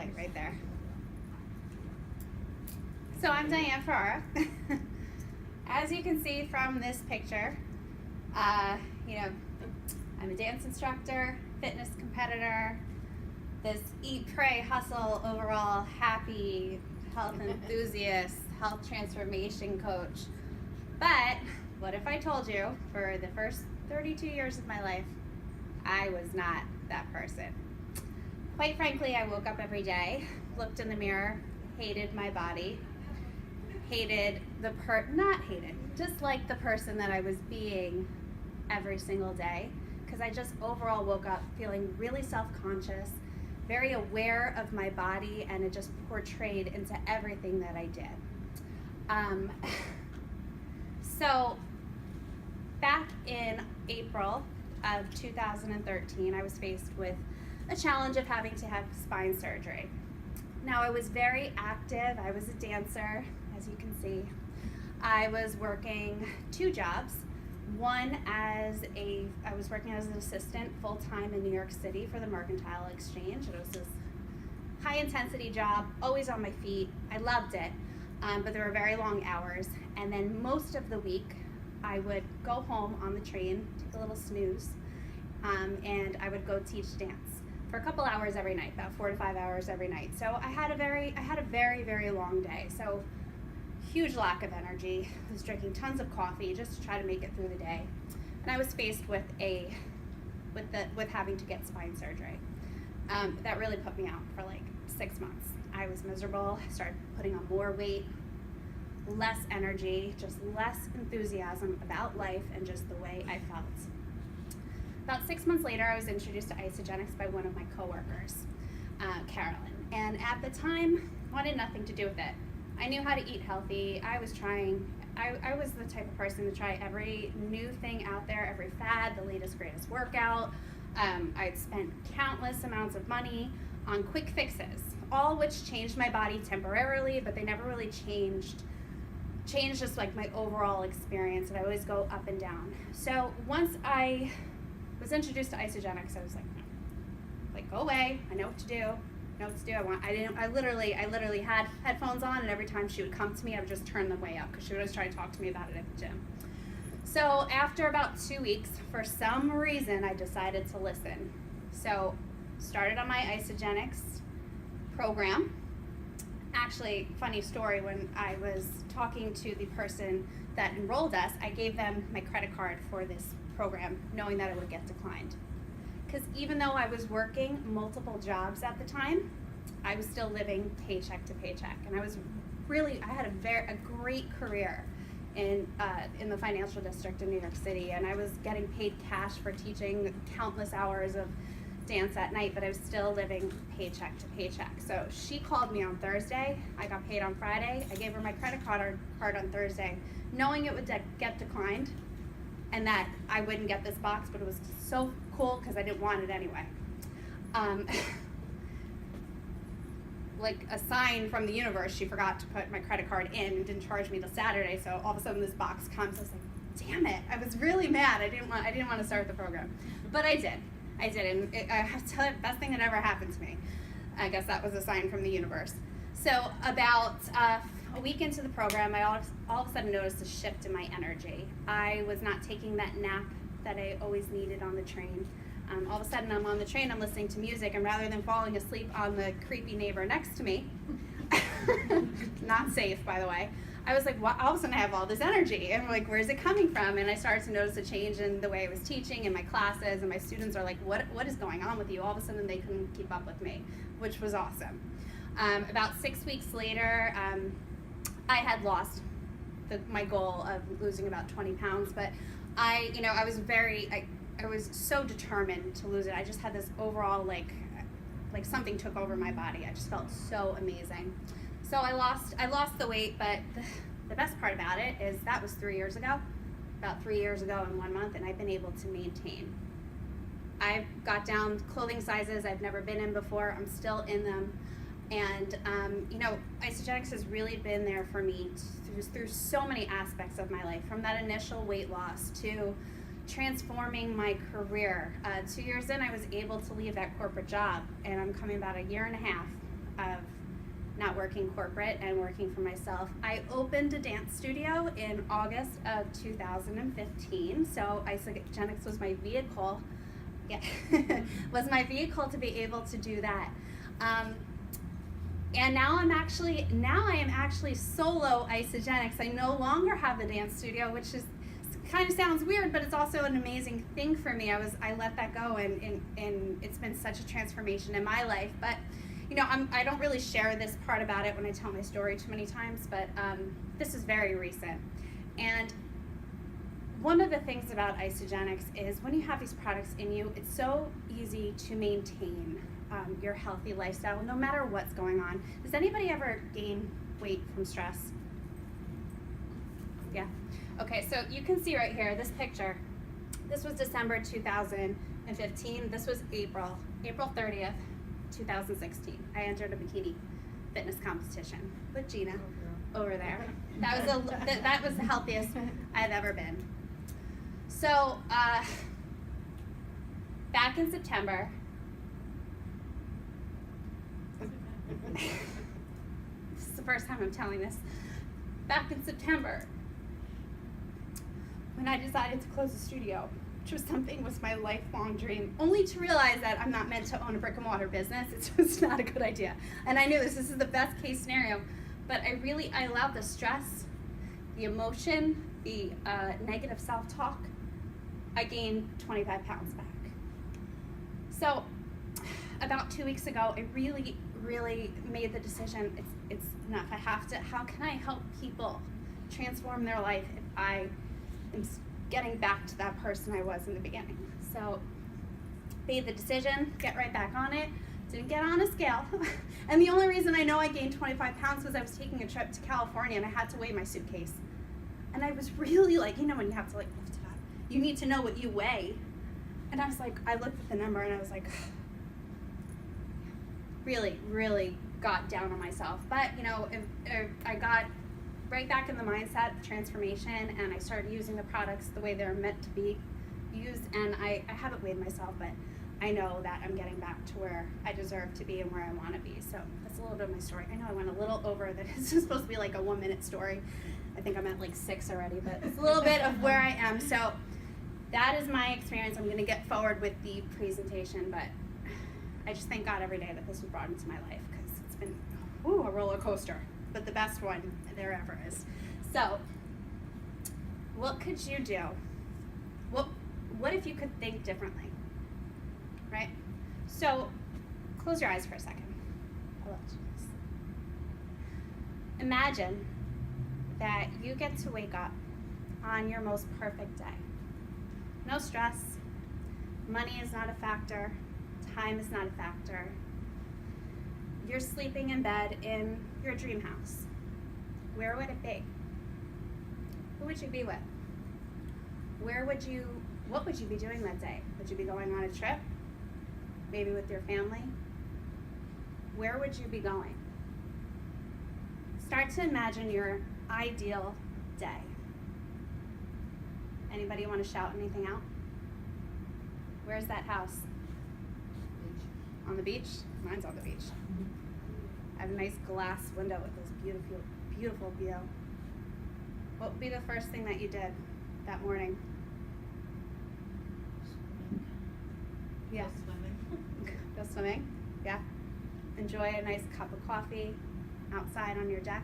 light right there. So I'm Diane Ferrara. As you can see from this picture, I'm a dance instructor, fitness competitor, this eat, pray, hustle, overall happy health enthusiast, health transformation coach. But what if I told you for the first 32 years of my life, I was not that person. Quite frankly, I woke up every day, looked in the mirror, hated my body, just like the person that I was being every single day, because I just overall woke up feeling really self-conscious, very aware of my body, and it just portrayed into everything that I did. So back in April of 2013, I was faced with a challenge of having to have spine surgery. Now, I was very active. I was a dancer, as you can see. I was working 2 jobs. One I was working as an assistant full-time in New York City for the Mercantile Exchange. It was this high-intensity job, always on my feet. I loved it, but there were very long hours. And then most of the week, I would go home on the train, take a little snooze, and I would go teach dance for a couple hours every night, about 4 to 5 hours every night. So I had a very, very long day. So huge lack of energy. I was drinking tons of coffee just to try to make it through the day. And I was faced with having to get spine surgery. That really put me out for like 6 months. I was miserable, started putting on more weight, less energy, just less enthusiasm about life and just the way I felt. About 6 months later, I was introduced to Isagenix by one of my coworkers, Carolyn. And at the time, wanted nothing to do with it. I knew how to eat healthy. I was the type of person to try every new thing out there, every fad, the latest, greatest workout. I'd spent countless amounts of money on quick fixes, all which changed my body temporarily, but they never really changed just like my overall experience, and I always go up and down. So once I was introduced to Isagenix, I was like, go away, I know what to do. I literally had headphones on, and every time she would come to me, I would just turn them way up because she would always try to talk to me about it at the gym. So after about 2 weeks, for some reason, I decided to listen. So started on my Isagenix program. Actually, funny story, when I was talking to the person that enrolled us, I gave them my credit card for this program, knowing that it would get declined. Because even though I was working multiple jobs at the time, I was still living paycheck to paycheck. And I had a great career in the financial district in New York City, and I was getting paid cash for teaching countless hours of dance at night, but I was still living paycheck to paycheck. So she called me on Thursday. I got paid on Friday. I gave her my credit card on Thursday, knowing it would get declined and that I wouldn't get this box, but it was so cool because I didn't want it anyway. Like a sign from the universe, she forgot to put my credit card in and didn't charge me till Saturday. So all of a sudden this box comes. I was like, damn it! I was really mad. I didn't want to start the program, but I did, and I have to tell you, the best thing that ever happened to me. I guess that was a sign from the universe. So about a week into the program, I all of a sudden noticed a shift in my energy. I was not taking that nap that I always needed on the train. All of a sudden, I'm on the train, I'm listening to music, and rather than falling asleep on the creepy neighbor next to me, not safe, by the way, I was like, all of a sudden I have all this energy, and I'm like, where's it coming from? And I started to notice a change in the way I was teaching in my classes, and my students are like, what is going on with you? All of a sudden, they couldn't keep up with me, which was awesome. About 6 weeks later, I had lost my goal of losing about 20 pounds, but I was so determined to lose it. I just had this overall, like something took over my body. I just felt so amazing. So I lost the weight, but the best part about it is that was 3 years ago, about 3 years ago in 1 month, and I've been able to maintain. I've got down clothing sizes I've never been in before. I'm still in them. And, Isagenix has really been there for me through so many aspects of my life, from that initial weight loss to transforming my career. 2 years in, I was able to leave that corporate job, and I'm coming about a year and a half of not working corporate and working for myself, I opened a dance studio in August of 2015. So Isagenix was my vehicle. Yeah, was my vehicle to be able to do that. And now I am actually solo Isagenix. I no longer have the dance studio, which is kind of sounds weird, but it's also an amazing thing for me. I let that go, and it's been such a transformation in my life. But you know, I don't really share this part about it when I tell my story too many times, but this is very recent. And one of the things about Isagenix is when you have these products in you, it's so easy to maintain your healthy lifestyle no matter what's going on. Does anybody ever gain weight from stress? Yeah. Okay, so you can see right here, this picture. This was December 2015. This was April 30th, 2016. I entered a bikini fitness competition with Gina over there. That was the healthiest I've ever been. So back in September, this is the first time I'm telling this. Back in September, when I decided to close the studio, which was my lifelong dream, only to realize that I'm not meant to own a brick and mortar business. It's just not a good idea. And I knew this is the best case scenario, but I allowed the stress, the emotion, the negative self-talk. I gained 25 pounds back. So about 2 weeks ago, I really made the decision, it's enough. How can I help people transform their life if I am getting back to that person I was in the beginning? So made the decision, get right back on it, didn't get on a scale. And the only reason I know I gained 25 pounds was I was taking a trip to California and I had to weigh my suitcase. And I was really like, you know when you have to like lift it up, you need to know what you weigh. And I was like, I looked at the number and I was like, really got down on myself. But you know, I got right back in the mindset of transformation, and I started using the products the way they're meant to be used. And I haven't weighed myself, but I know that I'm getting back to where I deserve to be and where I want to be. So that's a little bit of my story. I know I went a little over that. It's supposed to be like a 1 minute story. I think I'm at like 6 already, but it's a little bit of where I am. So that is my experience. I'm going to get forward with the presentation, but I just thank God every day that this was brought into my life, because it's been a roller coaster, but the best one there ever is. So what could you do? What if you could think differently, right? So close your eyes for a second. I'll let you guys. Imagine that you get to wake up on your most perfect day. No stress, money is not a factor, time is not a factor. You're sleeping in bed in your dream house. Where would it be? Who would you be with? What would you be doing that day? Would you be going on a trip? Maybe with your family? Where would you be going? Start to imagine your ideal day. Anybody want to shout anything out? Where's that house? Beach. On the beach? Mine's on the beach. I have a nice glass window with this beautiful view. What would be the first thing that you did that morning? Yeah. Go swimming. Go swimming? Yeah. Enjoy a nice cup of coffee outside on your deck.